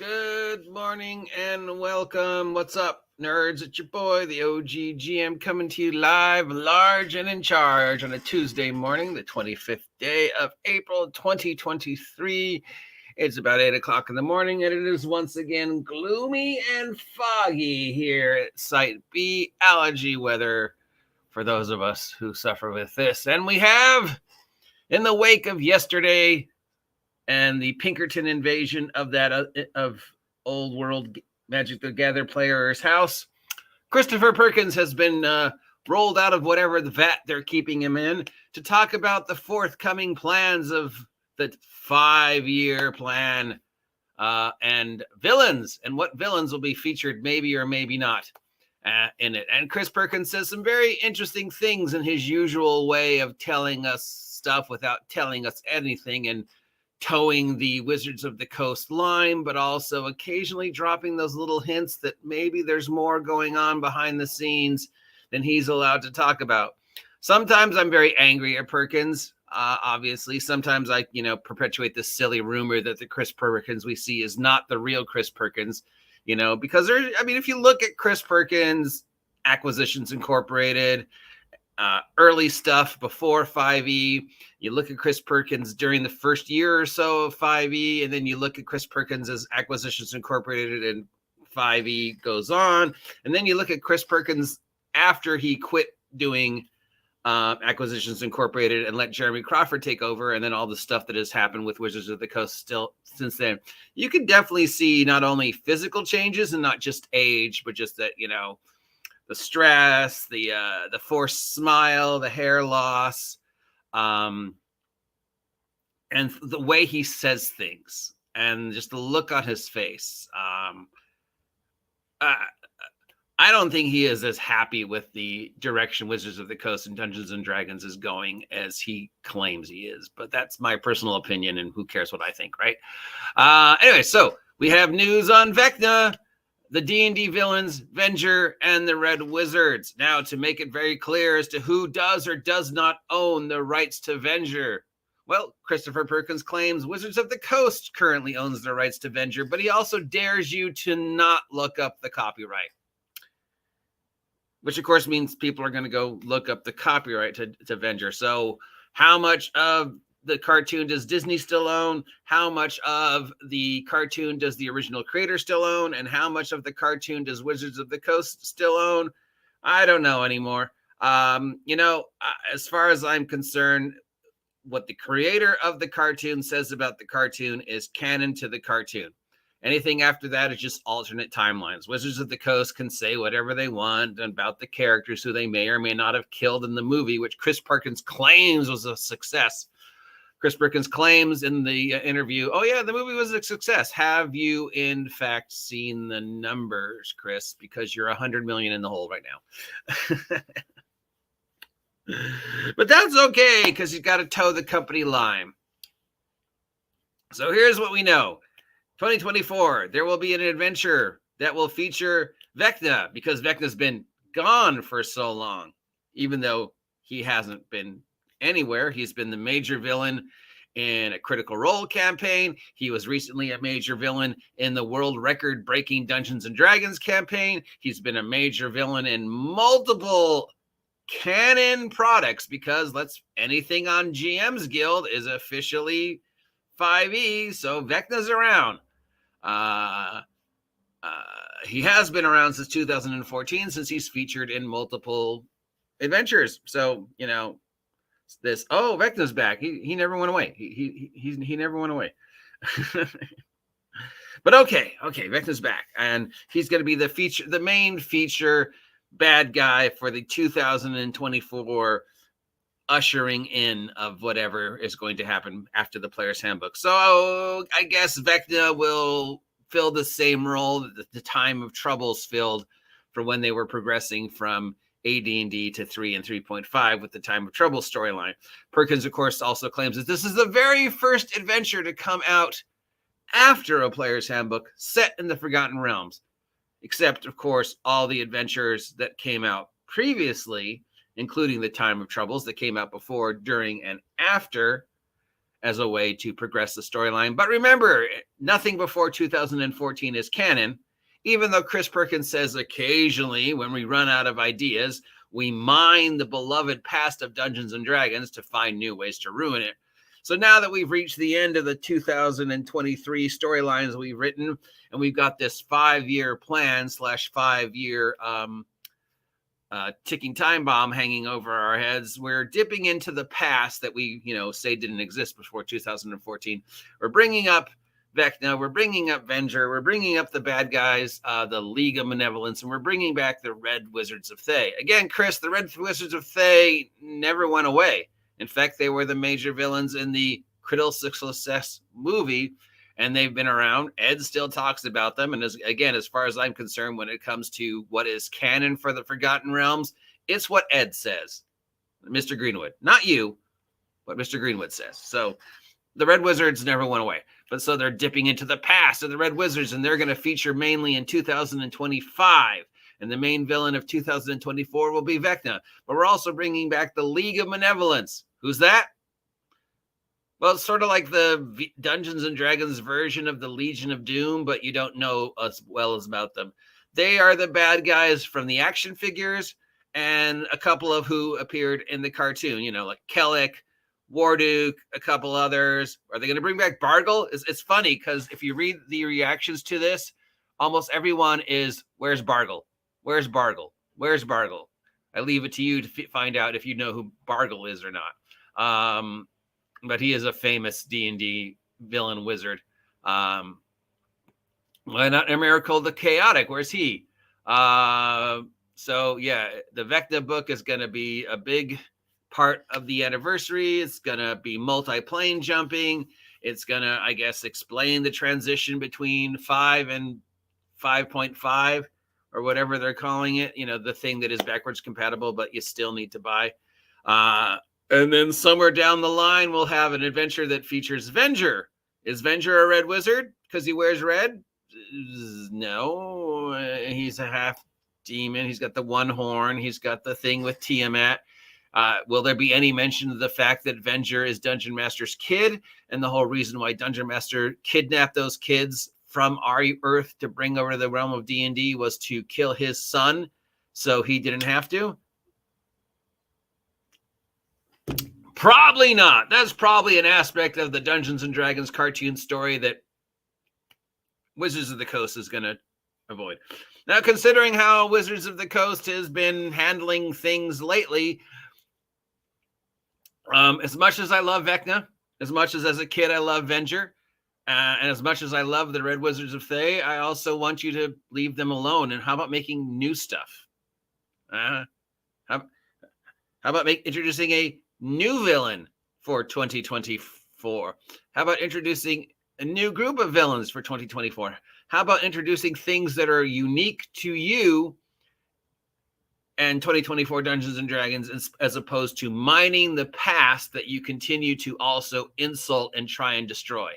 Good morning and welcome. What's up, nerds? It's your boy, the OG GM, coming to you live, large and in charge on a Tuesday morning, the 25th day of April, 2023. It's about 8 o'clock in the morning, and it is once again gloomy and foggy here at Site B. Allergy weather for those of us who suffer with this. And we have, in the wake of yesterday, and the Pinkerton invasion of that of old world Magic the Gathering player's house, Christopher Perkins has been rolled out of whatever the vat they're keeping him in to talk about the forthcoming plans of the 5-year plan and villains, and what villains will be featured maybe or maybe not in it. And Chris Perkins says some very interesting things in his usual way of telling us stuff without telling us anything, and towing the Wizards of the Coast line, but also occasionally dropping those little hints that maybe there's more going on behind the scenes than he's allowed to talk about. Sometimes I'm very angry at Perkins, obviously. Sometimes I, perpetuate this silly rumor that the Chris Perkins we see is not the real Chris Perkins, because if you look at Chris Perkins, Acquisitions Incorporated, early stuff before 5e, you look at Chris Perkins during the first year or so of 5e, and then you look at Chris Perkins as Acquisitions Incorporated and 5e goes on, and then you look at Chris Perkins after he quit doing Acquisitions Incorporated and let Jeremy Crawford take over, and then all the stuff that has happened with Wizards of the Coast still since then. You can definitely see not only physical changes and not just age, but just that, the stress, the forced smile, the hair loss, and the way he says things, and just the look on his face. I don't think he is as happy with the direction Wizards of the Coast and Dungeons and Dragons is going as he claims he is. But that's my personal opinion, and who cares what I think, right? Anyway, so we have news on Vecna, the D&D villains, Venger, and the Red Wizards. Now, to make it very clear as to who does or does not own the rights to Venger. Well, Christopher Perkins claims Wizards of the Coast currently owns the rights to Venger, but he also dares you to not look up the copyright. Which, of course, means people are going to go look up the copyright to Venger. So how much of the cartoon does Disney still own? How much of the cartoon does the original creator still own? And how much of the cartoon does Wizards of the Coast still own? I don't know anymore. As far as I'm concerned, what the creator of the cartoon says about the cartoon is canon to the cartoon. Anything after that is just alternate timelines. Wizards of the Coast can say whatever they want about the characters who they may or may not have killed in the movie, which Chris Perkins claims was a success. Chris Perkins claims in the interview, oh, yeah, the movie was a success. Have you, in fact, seen the numbers, Chris? Because you're 100 million in the hole right now. But that's okay, because you've got to toe the company line. So here's what we know. 2024, there will be an adventure that will feature Vecna, because Vecna's been gone for so long, even though he hasn't been anywhere. He's been the major villain in a Critical Role campaign. He was recently a major villain in the world record breaking Dungeons and Dragons campaign. He's been a major villain in multiple canon products, because anything on GM's Guild is officially 5e, so Vecna's around. He has been around since 2014, since he's featured in multiple adventures. So, Vecna's back. He never went away. He never went away. But okay, Vecna's back, and he's going to be the main feature bad guy for the 2024 ushering in of whatever is going to happen after the Player's Handbook. So I guess Vecna will fill the same role that the Time of Troubles filled for when they were progressing from AD&D to 3 and 3.5 with the Time of Trouble storyline. Perkins, of course, also claims that this is the very first adventure to come out after a Player's Handbook set in the Forgotten Realms, except, of course, all the adventures that came out previously, including the Time of Troubles that came out before, during, and after as a way to progress the storyline. But remember, nothing before 2014 is canon, even though Chris Perkins says occasionally when we run out of ideas, we mine the beloved past of Dungeons and Dragons to find new ways to ruin it. So now that we've reached the end of the 2023 storylines we've written, and we've got this 5-year plan / 5-year ticking time bomb hanging over our heads, we're dipping into the past that we, say didn't exist before 2014. We're bringing up Vecna, we're bringing up Venger, we're bringing up the bad guys, the League of Malevolence, and we're bringing back the Red Wizirds of Thay. Again, Chris, the Red Wizirds of Thay never went away. In fact, they were the major villains in the Critical Success movie, and they've been around. Ed still talks about them. And as far as I'm concerned, when it comes to what is canon for the Forgotten Realms, it's what Ed says, Mr. Greenwood. Not you, what Mr. Greenwood says. So the Red Wizirds never went away. But so they're dipping into the past of the Red Wizards, and they're going to feature mainly in 2025. And the main villain of 2024 will be Vecna. But we're also bringing back the League of Malevolence. Who's that? Well, it's sort of like the Dungeons and Dragons version of the Legion of Doom, but you don't know as well as about them. They are the bad guys from the action figures and a couple of who appeared in the cartoon, like Kelek, Warduke, a couple others. Are they going to bring back Bargle? It's funny because if you read the reactions to this, almost everyone is, where's Bargle? Where's Bargle? Where's Bargle? I leave it to you to find out if you know who Bargle is or not. But he is a famous D&D villain wizard. Why not Emrakul the Chaotic? Where's he? So, yeah, the Vecna book is going to be a big part of the anniversary. It's going to be multi-plane jumping. It's going to, I guess, explain the transition between 5 and 5.5 or whatever they're calling it. The thing that is backwards compatible, but you still need to buy. And then somewhere down the line, we'll have an adventure that features Venger. Is Venger a red wizard because he wears red? No, he's a half demon. He's got the one horn. He's got the thing with Tiamat. Will there be any mention of the fact that Venger is Dungeon Master's kid? And the whole reason why Dungeon Master kidnapped those kids from our Earth to bring over to the realm of D&D was to kill his son so he didn't have to? Probably not. That's probably an aspect of the Dungeons and Dragons cartoon story that Wizards of the Coast is going to avoid. Now, considering how Wizards of the Coast has been handling things lately, as much as I love Vecna, as much as a kid I love Venger, and as much as I love the Red Wizards of Thay, I also want you to leave them alone. And how about making new stuff? How about introducing a new villain for 2024? How about introducing a new group of villains for 2024? How about introducing things that are unique to you and 2024 Dungeons and Dragons, as opposed to mining the past that you continue to also insult and try and destroy?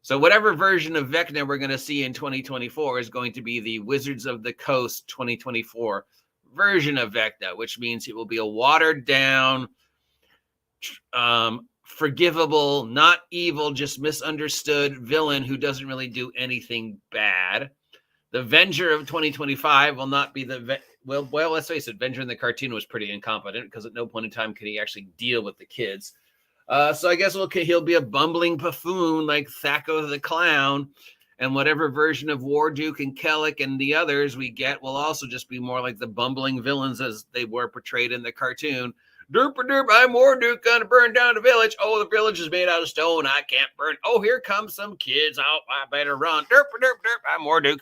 So whatever version of Vecna we're going to see in 2024 is going to be the Wizards of the Coast 2024 version of Vecna, which means it will be a watered down, forgivable, not evil, just misunderstood villain who doesn't really do anything bad. The Venger of 2025 will not be well, let's face it, Venger in the cartoon was pretty incompetent because at no point in time could he actually deal with the kids. So I guess he'll be a bumbling buffoon like Thaco the Clown, and whatever version of Warduke and Kelek and the others we get will also just be more like the bumbling villains as they were portrayed in the cartoon. Derp, I'm Warduke, gonna burn down the village. Oh, the village is made out of stone. I can't burn. Oh, here come some kids. Oh, I better run. Derp, I'm Warduke.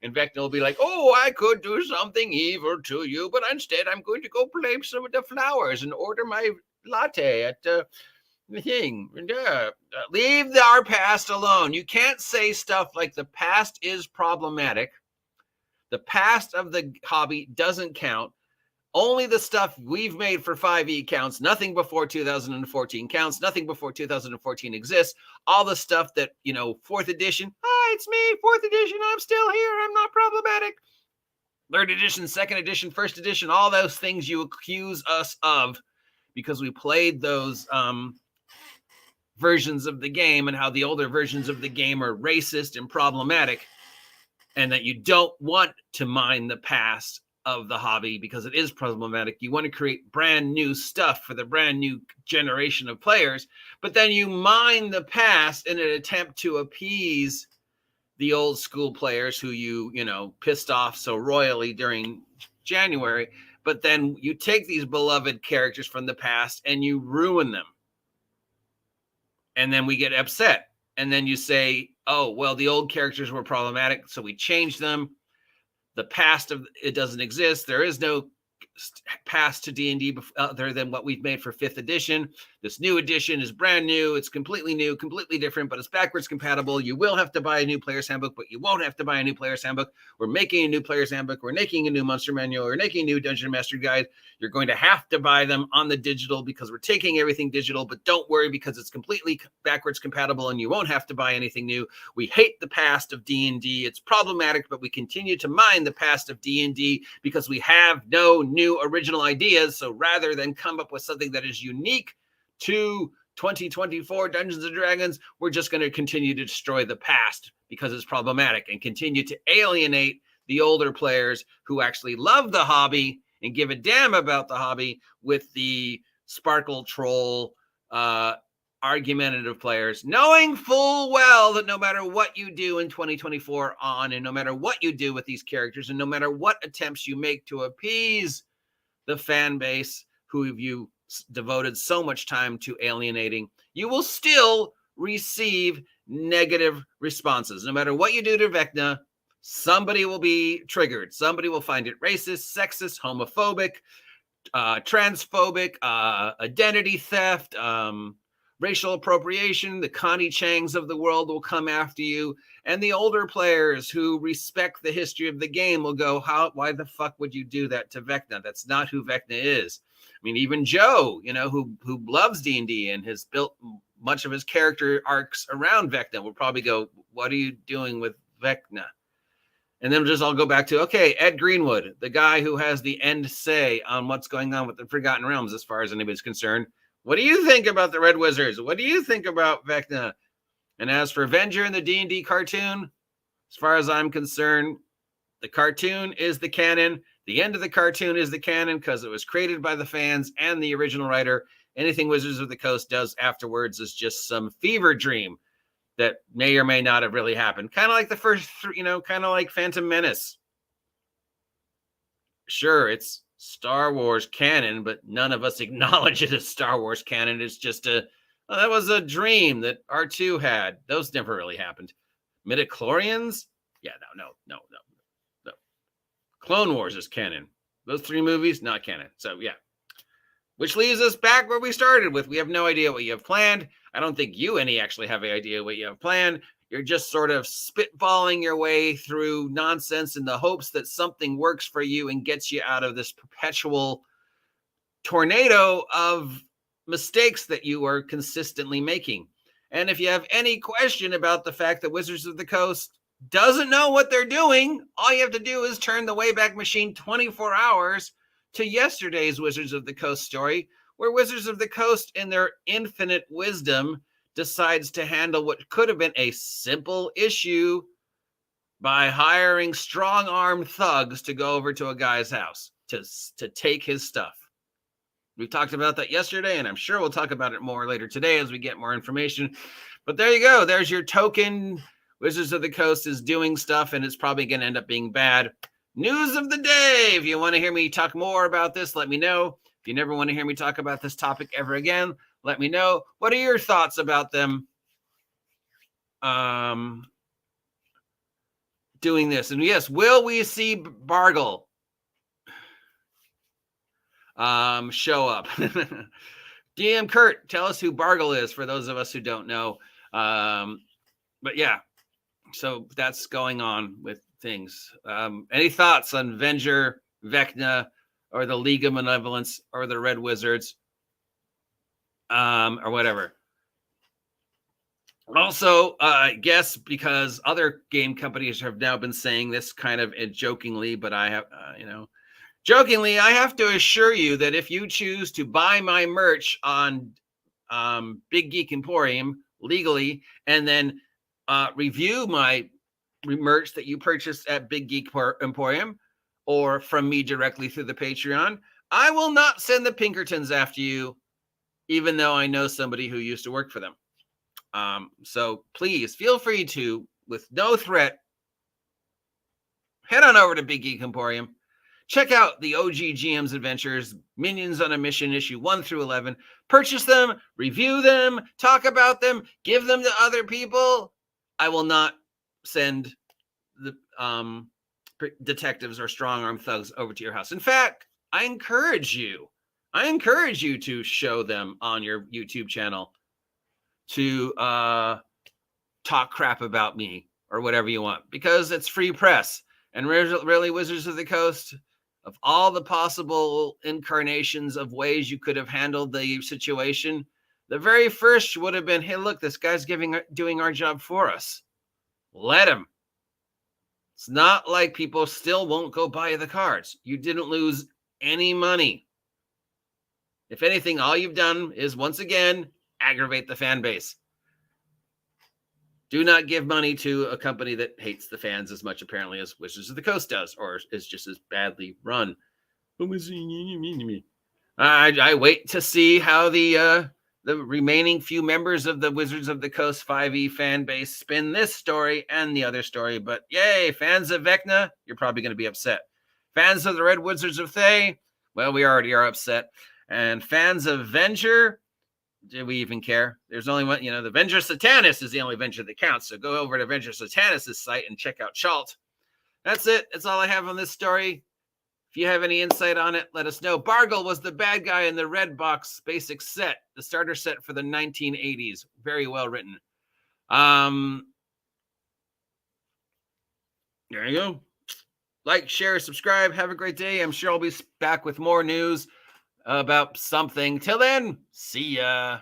And Vecna will be like, oh, I could do something evil to you, but instead I'm going to go play some of the flowers and order my latte at the thing. Leave our past alone. You can't say stuff like the past is problematic. The past of the hobby doesn't count. Only the stuff we've made for 5e counts. Nothing before 2014 counts. Nothing before 2014 exists. All the stuff that, 4th edition. Hi, it's me, 4th edition. I'm still here. I'm not problematic. 3rd edition, 2nd edition, 1st edition. All those things you accuse us of because we played those versions of the game and how the older versions of the game are racist and problematic, and that you don't want to mine the past of the hobby because it is problematic. You want to create brand new stuff for the brand new generation of players, but then you mine the past in an attempt to appease the old school players who you pissed off so royally during January. But then you take these beloved characters from the past and you ruin them. And then we get upset. And then you say, oh, well, the old characters were problematic, so we changed them. The past of it doesn't exist. There is no past to D&D other than what we've made for 5th edition. This new edition is brand new. It's completely new, completely different, but it's backwards compatible. You will have to buy a new player's handbook, but you won't have to buy a new player's handbook. We're making a new player's handbook. We're making a new monster manual. We're making a new Dungeon Master Guide. You're going to have to buy them on the digital because we're taking everything digital, but don't worry because it's completely backwards compatible and you won't have to buy anything new. We hate the past of D&D. It's problematic, but we continue to mine the past of D&D because we have no new original ideas. So rather than come up with something that is unique to 2024 Dungeons and Dragons, we're just going to continue to destroy the past because it's problematic and continue to alienate the older players who actually love the hobby and give a damn about the hobby with the sparkle troll argumentative players, knowing full well that no matter what you do in 2024 on, and no matter what you do with these characters, and no matter what attempts you make to appease the fan base who you devoted so much time to alienating, you will still receive negative responses. No matter what you do to Vecna, somebody will be triggered. Somebody will find it racist, sexist, homophobic, transphobic, identity theft, racial appropriation. The Connie Changs of the world will come after you. And the older players who respect the history of the game will go, why the fuck would you do that to Vecna? That's not who Vecna is. I mean, even Joe, who loves D&D and has built much of his character arcs around Vecna, will probably go, what are you doing with Vecna? And then we'll just all go back to, okay, Ed Greenwood, the guy who has the end say on what's going on with the Forgotten Realms as far as anybody's concerned. What do you think about the Red Wizards? What do you think about Vecna? And as for Venger and the D&D cartoon, as far as I'm concerned, the cartoon is the canon. The end of the cartoon is the canon because it was created by the fans and the original writer. Anything Wizards of the Coast does afterwards is just some fever dream that may or may not have really happened. Kind of like the first, kind of like Phantom Menace. Sure, it's Star Wars canon, but none of us acknowledge it as Star Wars canon. It's just that was a dream that R2 had. Those never really happened. Midichlorians? Yeah, no. Clone Wars is canon. Those 3 movies, not canon. So, yeah. Which leaves us back where we started with. We have no idea what you have planned. I don't think you actually have any idea what you have planned. You're just sort of spitballing your way through nonsense in the hopes that something works for you and gets you out of this perpetual tornado of mistakes that you are consistently making. And if you have any question about the fact that Wizards of the Coast doesn't know what they're doing, all you have to do is turn the Wayback Machine 24 hours to yesterday's Wizards of the Coast story, where Wizards of the Coast, in their infinite wisdom, decides to handle what could have been a simple issue by hiring strong-armed thugs to go over to a guy's house to take his stuff. We talked about that yesterday, and I'm sure we'll talk about it more later today as we get more information. But there you go. There's your token. Wizards of the Coast is doing stuff, and it's probably going to end up being bad. News of the day. If you want to hear me talk more about this, let me know. If you never want to hear me talk about this topic ever again, let me know. What are your thoughts about them doing this? And yes, will we see Bargle show up? DM Kurt, tell us who Bargle is for those of us who don't know. But yeah, so that's going on with things. Any thoughts on Venger, Vecna, or the League of Malevolence, or the Red Wizards, or whatever? Also, I guess because other game companies have now been saying this kind of jokingly, but I have, jokingly, I have to assure you that if you choose to buy my merch on Big Geek Emporium legally, and then review my merch that you purchased at Big Geek Emporium or from me directly through the Patreon, I will not send the Pinkertons after you, even though I know somebody who used to work for them. So please feel free to, with no threat, head on over to Big Geek Emporium. Check out the OG GM's Adventures, Minions on a Mission, issue 1 through 11. Purchase them, review them, talk about them, give them to other people. I will not send the detectives or strong-arm thugs over to your house. In fact, I encourage you to show them on your YouTube channel to talk crap about me or whatever you want, because it's free press. And really, Wizards of the Coast, of all the possible incarnations of ways you could have handled the situation, the very first would have been, hey, look, this guy's doing our job for us. Let him. It's not like people still won't go buy the cards. You didn't lose any money. If anything, all you've done is, once again, aggravate the fan base. Do not give money to a company that hates the fans as much, apparently, as Wizards of the Coast does, or is just as badly run. I wait to see how the remaining few members of the Wizards of the Coast 5e fan base spin this story and the other story. But yay, fans of Vecna, you're probably going to be upset. Fans of the Red Wizards of Thay, well, we already are upset. And fans of Venger, do we even care? There's only one, the Venger Satanis is the only Venger that counts. So go over to Venger Satanis' site and check out Chalt. That's it. That's all I have on this story. If you have any insight on it, let us know. Bargle was the bad guy in the red box basic set, the starter set for the 1980s. Very well written. There you go. Like, share, subscribe. Have a great day. I'm sure I'll be back with more news about something. Till then, see ya.